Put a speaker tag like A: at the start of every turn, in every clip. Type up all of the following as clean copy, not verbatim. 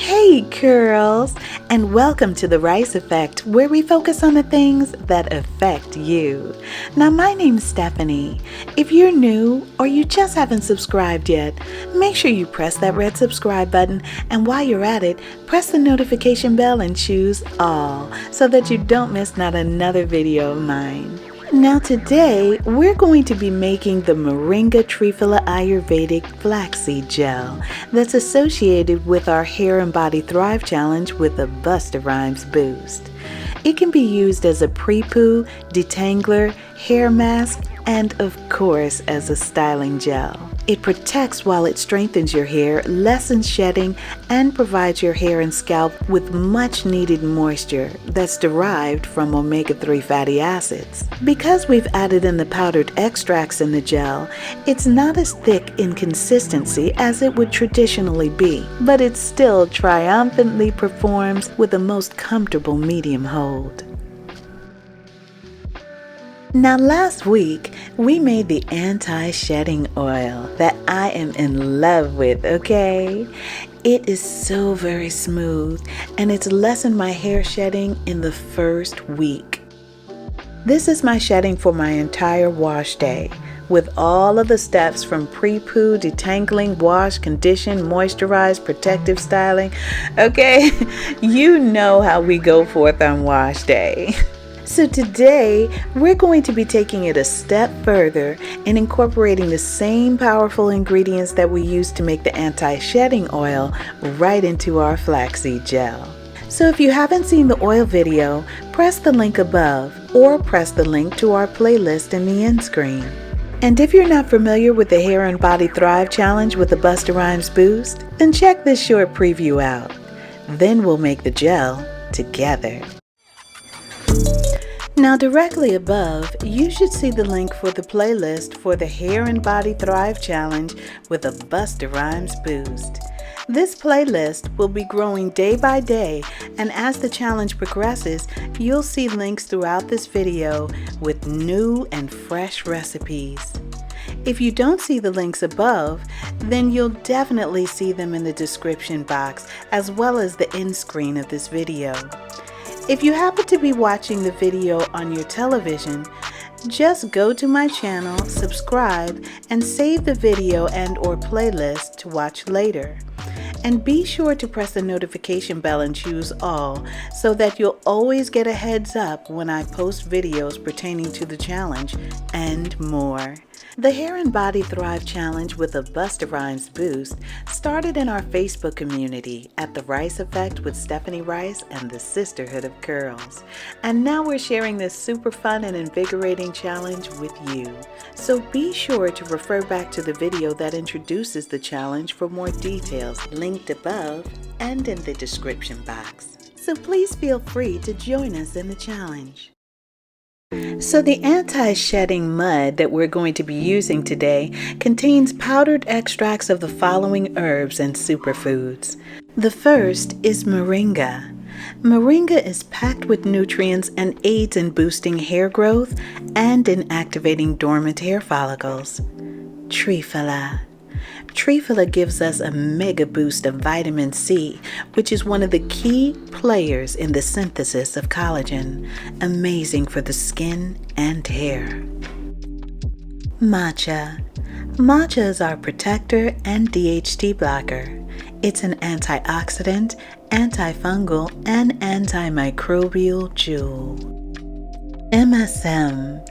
A: Hey girls, and welcome to The Rice Effect, where we focus on the things that affect you. Now my name's Stephanie. If you're new or you just haven't subscribed yet, make sure you press that red subscribe button, and while you're at it, press the notification bell and choose all so that you don't miss not another video of mine. Now today, we're going to be making the Moringa Triphala Ayurvedic Flaxseed Gel that's associated with our Hair and Body Thrive Challenge with a Busta Rhymes boost. It can be used as a pre-poo, detangler, hair mask, and of course as a styling gel. It protects while it strengthens your hair, lessens shedding, and provides your hair and scalp with much needed moisture that's derived from omega-3 fatty acids. Because we've added in the powdered extracts in the gel, it's not as thick in consistency as it would traditionally be, but it still triumphantly performs with the most comfortable medium hold. Now last week, we made the anti-shedding oil that I am in love with, okay? It is so very smooth and it's lessened my hair shedding in the first week. This is my shedding for my entire wash day, with all of the steps from pre-poo, detangling, wash, condition, moisturize, protective styling. Okay, you know how we go forth on wash day. So today, we're going to be taking it a step further and incorporating the same powerful ingredients that we use to make the anti-shedding oil right into our flaxseed gel. So if you haven't seen the oil video, press the link above or press the link to our playlist in the end screen. And if you're not familiar with the Hair and Body Thrive Challenge with the Busta Rhymes boost, then check this short preview out. Then we'll make the gel together. Now directly above, you should see the link for the playlist for the Hair and Body Thrive Challenge with a Busta Rhymes boost. This playlist will be growing day by day, and as the challenge progresses, you'll see links throughout this video with new and fresh recipes. If you don't see the links above, then you'll definitely see them in the description box as well as the end screen of this video. If you happen to be watching the video on your television, just go to my channel, subscribe, and save the video and/or playlist to watch later. And be sure to press the notification bell and choose all so that you'll always get a heads up when I post videos pertaining to the challenge and more. The Hair and Body Thrive Challenge with a Busta Rhymes boost started in our Facebook community at The Rice Effect with Stephanie Rice and the Sisterhood of Curls. And now we're sharing this super fun and invigorating challenge with you. So be sure to refer back to the video that introduces the challenge for more details, linked above and in the description box. So please feel free to join us in the challenge. So the anti-shedding mud that we're going to be using today contains powdered extracts of the following herbs and superfoods. The first is moringa. Moringa is packed with nutrients and aids in boosting hair growth and in activating dormant hair follicles. Triphala. Triphala gives us a mega boost of vitamin C, which is one of the key players in the synthesis of collagen, amazing for the skin and hair. Matcha. Matcha is our protector and DHT blocker. It's an antioxidant, antifungal, and antimicrobial jewel. MSM.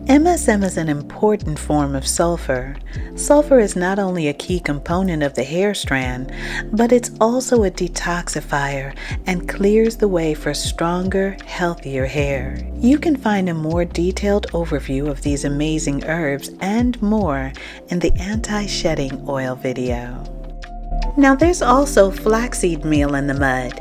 A: MSM is an important form of sulfur. Sulfur is not only a key component of the hair strand, but it's also a detoxifier and clears the way for stronger, healthier hair. You can find a more detailed overview of these amazing herbs and more in the anti-shedding oil video. Now there's also flaxseed meal in the mud.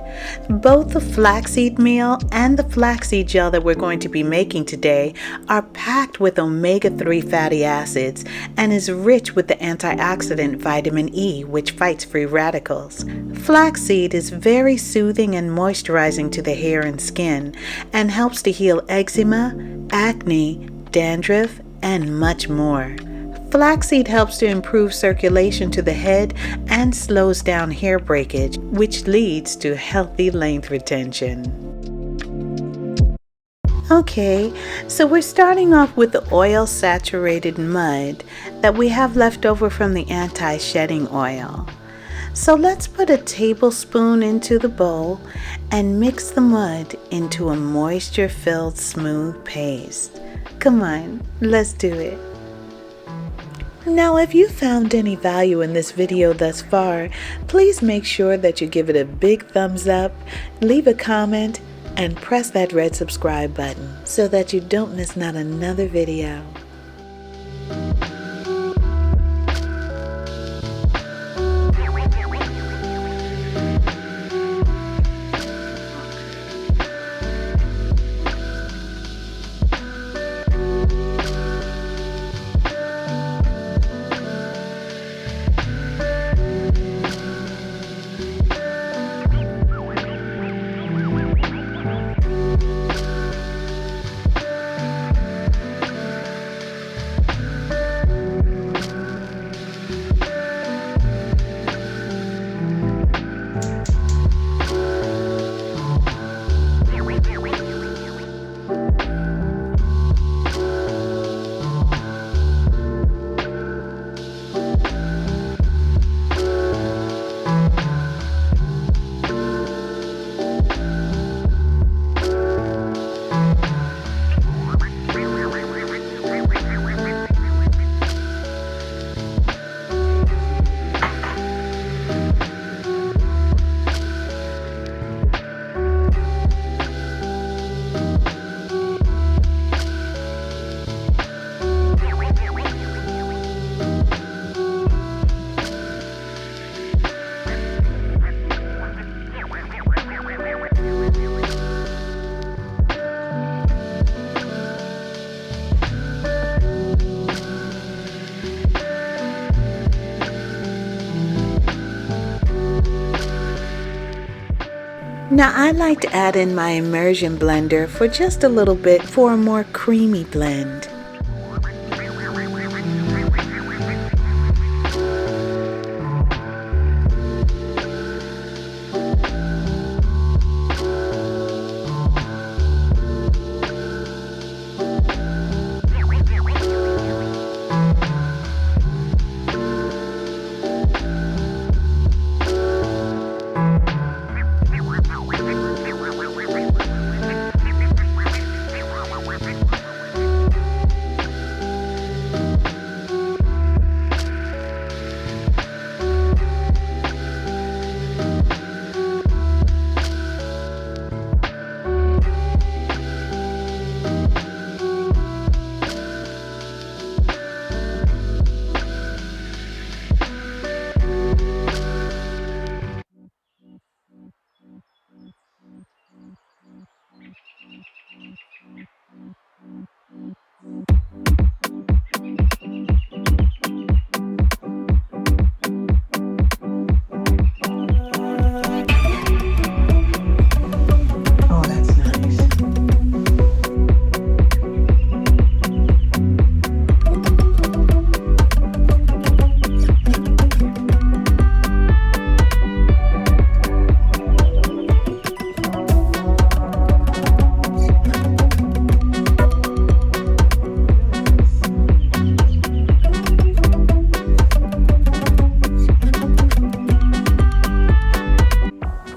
A: Both the flaxseed meal and the flaxseed gel that we're going to be making today are packed with omega-3 fatty acids and is rich with the antioxidant vitamin E, which fights free radicals. Flaxseed is very soothing and moisturizing to the hair and skin and helps to heal eczema, acne, dandruff, and much more. Flaxseed helps to improve circulation to the head and slows down hair breakage, which leads to healthy length retention. Okay, so we're starting off with the oil-saturated mud that we have left over from the anti-shedding oil. So let's put a tablespoon into the bowl and mix the mud into a moisture-filled smooth paste. Come on, let's do it. Now, if you found any value in this video thus far, please make sure that you give it a big thumbs up, leave a comment, and press that red subscribe button so that you don't miss not another video. Now I like to add in my immersion blender for just a little bit for a more creamy blend.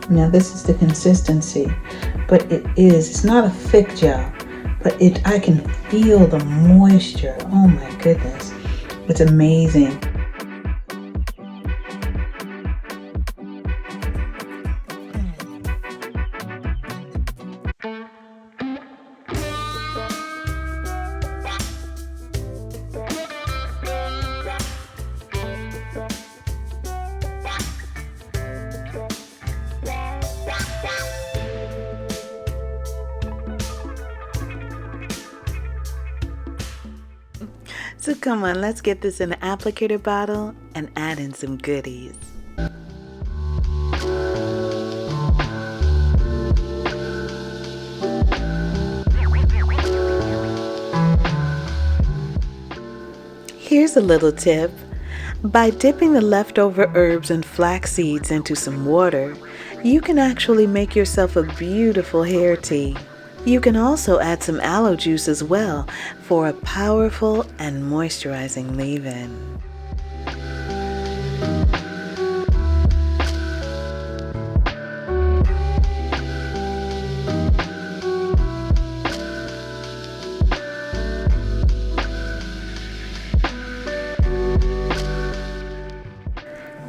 A: Now this is the consistency, but it's not a thick gel, but I can feel the moisture. Oh my goodness, it's amazing. So come on, let's get this in an applicator bottle and add in some goodies. Here's Here's a little tip. By dipping the leftover herbs and flax seeds into some water, you can actually make yourself a beautiful hair tea. You can also add some aloe juice as well for a powerful and moisturizing leave-in.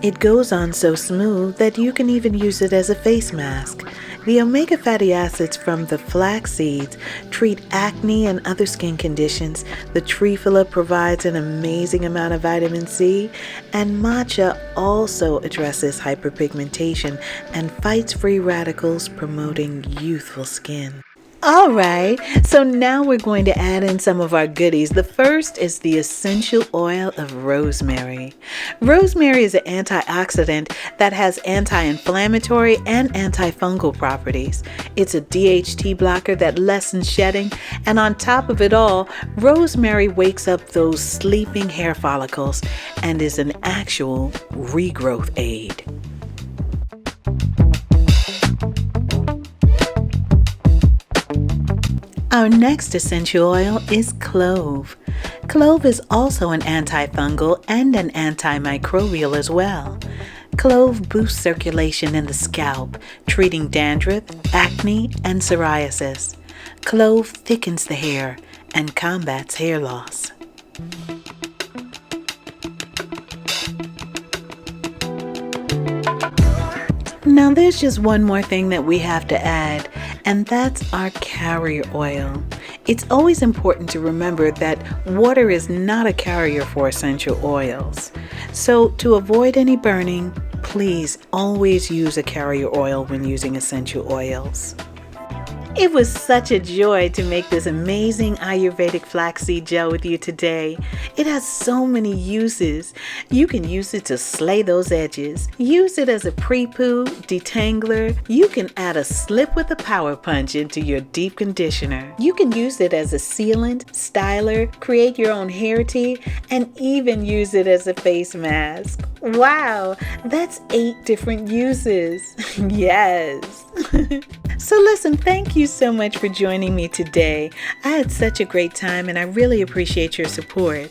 A: It goes on so smooth that you can even use it as a face mask. The omega fatty acids from the flax seeds treat acne and other skin conditions. The trifala provides an amazing amount of vitamin C, and matcha also addresses hyperpigmentation and fights free radicals, promoting youthful skin. All right, so now we're going to add in some of our goodies. The first is the essential oil of rosemary. Rosemary is an antioxidant that has anti-inflammatory and antifungal properties. It's a DHT blocker that lessens shedding, and on top of it all, rosemary wakes up those sleeping hair follicles and is an actual regrowth aid. Our next essential oil is clove. Clove is also an antifungal and an antimicrobial as well. Clove boosts circulation in the scalp, treating dandruff, acne, and psoriasis. Clove thickens the hair and combats hair loss. Now there's just one more thing that we have to add, and that's our carrier oil. It's always important to remember that water is not a carrier for essential oils. So to avoid any burning, please always use a carrier oil when using essential oils. It was such a joy to make this amazing Ayurvedic flaxseed gel with you today. It has so many uses. You can use it to slay those edges. Use it as a pre-poo, detangler. You can add a slip with a power punch into your deep conditioner. You can use it as a sealant, styler, create your own hair tea, and even use it as a face mask. Wow, that's 8 different uses. Yes. So listen, thank you so much for joining me today. I had such a great time and I really appreciate your support.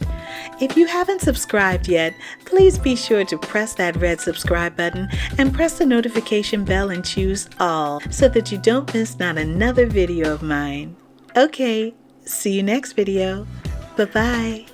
A: If you haven't subscribed yet, please be sure to press that red subscribe button and press the notification bell and choose all so that you don't miss not another video of mine. Okay, see you next video. Bye-bye.